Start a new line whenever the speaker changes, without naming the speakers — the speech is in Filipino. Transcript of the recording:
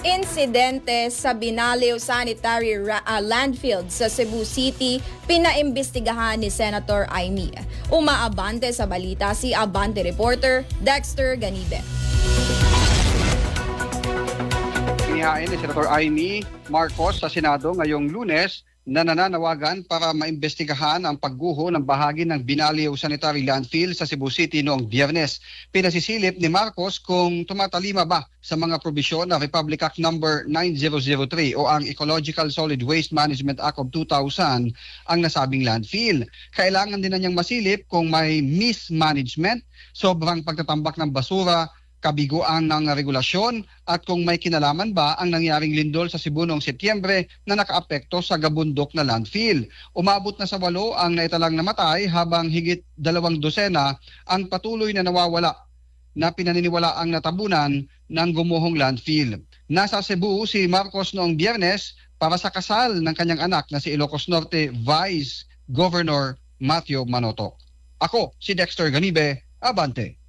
Insidente sa Binaliw Sanitary Landfill sa Cebu City, pinaimbestigahan ni Senator Aimee. Umaabante sa balita si Abante reporter Dexter Ganibe.
Inihain ni Senator Aimee Marcos sa Senado ngayong Lunes na nananawagan para maimbestigahan ang pagguho ng bahagi ng Binaliw Sanitary Landfill sa Cebu City noong Biyernes. Pinasisilip ni Marcos kung tumatalima ba sa mga probisyon ng Republic Act No. 9003 o ang Ecological Solid Waste Management Act of 2000 ang nasabing landfill. Kailangan din na niyang masilip kung may mismanagement, sobrang pagtatambak ng basura, kabiguan ng regulasyon at kung may kinalaman ba ang nangyaring lindol sa Cebu noong Setyembre na nakaapekto sa gabundok na landfill. Umabot na sa 8 ang naitalang namatay habang higit 200 ang patuloy na nawawala na pinaniniwalaang natabunan ng gumuhong landfill. Nasa Cebu si Marcos noong Biyernes para sa kasal ng kanyang anak na si Ilocos Norte Vice Governor Matthew Manotoc. Ako si Dexter Ganibe, Abante.